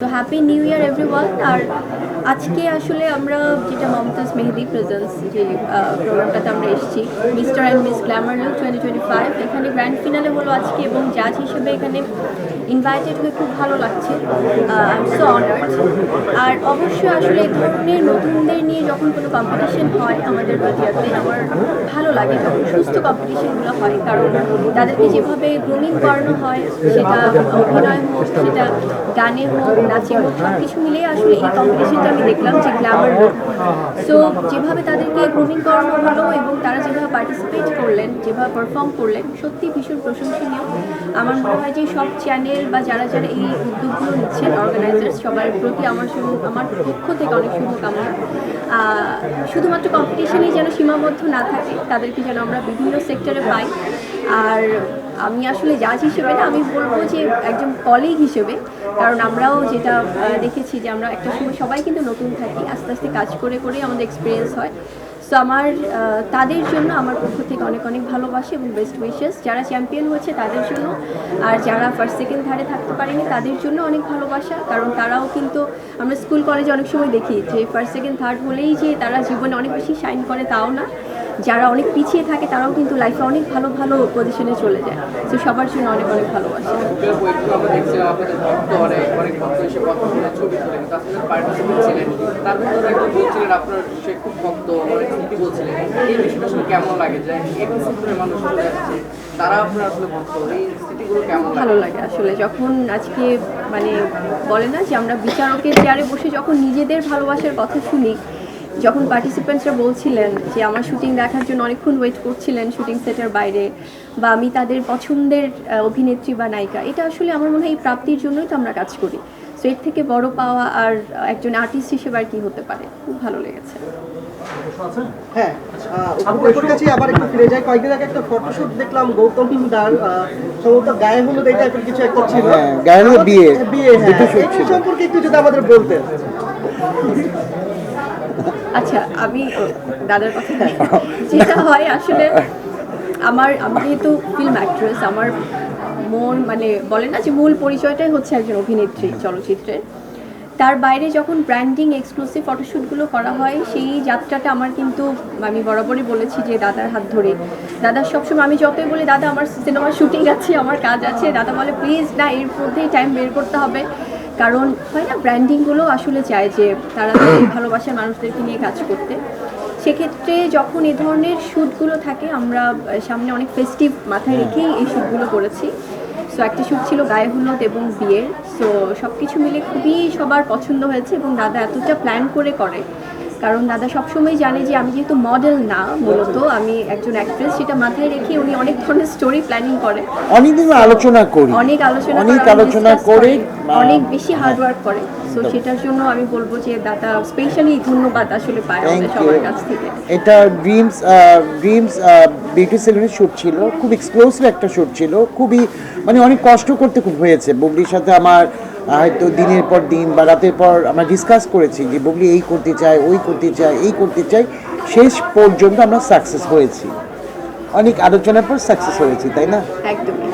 তো happy new year everyone. আর আজকে আসলে আমরা যেটা মমতাজ মেহেদি প্রেজেন্স যে প্রোগ্রামটাতে আমরা এসেছি, mister and miss Glamour look 2025, এখানে গ্র্যান্ড ফিনালে হলো আজকে এবং জাজ হিসেবে এখানে ইনভাইটেড হয়ে খুব ভালো লাগছে। I am so honoured. আর অবশ্যই আসলে এই ধরনের নতুনদের নিয়ে যখন কোনো কম্পিটিশন হয় আমাদের মিডিয়াতে, আমার ভালো লাগে যখন সুস্থ কম্পিটিশনগুলো হয়, কারণ তাদেরকে যেভাবে গ্রুমিং করানো হয়, সেটা অভিনয় হোক, সেটা গানে হোক, নাচে হোক, সব কিছু মিলিয়ে আসলে এই কম্পিটিশনটা আমি দেখলাম যে গ্ল্যামার লুক। সো যেভাবে তাদেরকে গ্রুমিং করানো হলো এবং তারা যেভাবে পার্টিসিপেট করলেন, যেভাবে পারফর্ম করলেন, সত্যি ভীষণ প্রশংসনীয়। আমার মনে হয় যে সব চ্যানেল বা যারা যারা এই উদ্যোগগুলো নিচ্ছেন, অর্গানাইজার্স, সবার প্রতি আমার পক্ষ থেকে অনেক শুভকামনা। শুধুমাত্র কম্পিটিশনেই যেন সীমাবদ্ধ না থাকে, তাদেরকে যেন আমরা বিভিন্ন সেক্টরে পাই। আর আমি আসলে জাজ হিসেবে না, আমি বলবো যে একজন কলিগ হিসেবে, কারণ আমরাও যেটা দেখেছি যে আমরা একটা সময় সবাই কিন্তু নতুন থাকি, আস্তে আস্তে কাজ করে করে আমাদের এক্সপিরিয়েন্স হয়। সো আমার তাদের জন্য আমার পক্ষ থেকে অনেক অনেক ভালোবাসা এবং বেস্ট উইশেস। যারা চ্যাম্পিয়ন হয়েছে তাদের জন্য, আর যারা ফার্স্ট সেকেন্ড থার্ডে থাকতে পারেনি তাদের জন্য অনেক ভালোবাসা, কারণ তারাও কিন্তু, আমরা স্কুল কলেজে অনেক সময় দেখি যে ফার্স্ট সেকেন্ড থার্ড হলেই যে তারা জীবনে অনেক বেশি শাইন করে, তাও না। যারা অনেক পিছিয়ে থাকে তারাও কিন্তু লাইফে অনেক ভালো ভালো পজিশনে চলে যায়। তো সবার জন্য অনেক অনেক ভালোবাসা। ভালো লাগে আসলে যখন আজকে মানে বলে না যে আমরা বিচারকের চেয়ারে বসে যখন নিজেদের ভালোবাসার কথা শুনি, যখন পার্টিসিপেন্টসরা বলছিলেন যে আমার শুটিং দেখার জন্য অনেকক্ষণ ওয়েট করছিলেন শুটিং সেটের বাইরে, বা আমি তাদের পছন্দের অভিনেত্রী বা নায়িকা, এটা আসলে আমার মনে হয় এই প্রাপ্তির জন্যই তো আমরা কাজ করি। সো এর থেকে বড় পাওয়া আর একজন আর্টিস্ট হিসেবে আর কি হতে পারে। খুব ভালো লেগেছে। হ্যাঁ, কাছে আবার একটু ফিরে যাই। কয়েকদিন আগে একটা ফটোশুট দেখলাম গৌতম দার, সম্ভবত গায়ে হলুদ এই টাইপের কিছু একটা ছিল। গায়ে হলুদ বিয়ে, এই সম্পর্কে একটু যদি আমাদের বলতেন। আচ্ছা, আমি দাদার কথা যেটা হয় আসলে আমি যেহেতু ফিল্ম অ্যাক্ট্রেস, আমার মানে বলে না যে মূল পরিচয়টাই হচ্ছে একজন অভিনেত্রী চলচ্চিত্রের। তার বাইরে যখন ব্র্যান্ডিং এক্সক্লুসিভ ফটোশ্যুটগুলো করা হয়, সেই যাত্রাটা আমার কিন্তু, আমি বরাবরই বলেছি যে দাদার হাত ধরে, দাদার সবসময় আমি যতই বলি দাদা আমার সিনেমার শুটিং আছে, আমার কাজ আছে, দাদা বলে প্লিজ না, এর মধ্যেই টাইম বের করতে হবে। কারণ হয় না, ব্র্যান্ডিংগুলো আসলে চায় যে তারা ভালোবাসার মানুষদেরকে নিয়ে কাজ করতে। সেক্ষেত্রে যখন এ ধরনের শ্যুটগুলো থাকে, আমরা সামনে অনেক ফেস্টিভ মাথায় রেখেই এই শ্যুটগুলো করেছি। সো একটা শ্যুট ছিল গায়ে হলুদ এবং বিয়ের। সো সব কিছু মিলে খুবই সবার পছন্দ হয়েছে এবং দাদা এতটা প্ল্যান করে, কারণ দাদা সবসময় জানে যে আমি যেহেতু মডেল না, মূলত আমি একজন অ্যাক্ট্রেস, সেটা মাথায় রেখে উনি অনেক ধরনের স্টোরি প্ল্যানিং করে, অনেক আলোচনা করে অনেক বেশি হার্ডওয়ার্ক করে। সো সেটার জন্য আমি বলবো যে দাদা স্পেশালি ধন্যবাদ আসলে পায় আমাদের সবার কাছ থেকে। এটা ড্রিমস বিউটি সেলুনের শ্যুট ছিল, খুব এক্সক্লুসিভ একটা শ্যুট ছিল, খুবই মানে অনেক কষ্ট করতে খুব হয়েছে। বুবলির সাথে আমার হয়তো দিনের পর দিন বা রাতের পর আমরা ডিসকাস করেছি যে বুবলি এই করতে চায়, ওই করতে চায়, এই করতে চাই, শেষ পর্যন্ত আমরা সাকসেস হয়েছি, অনেক আলোচনার পর সাকসেস হয়েছি, তাই না? একদম।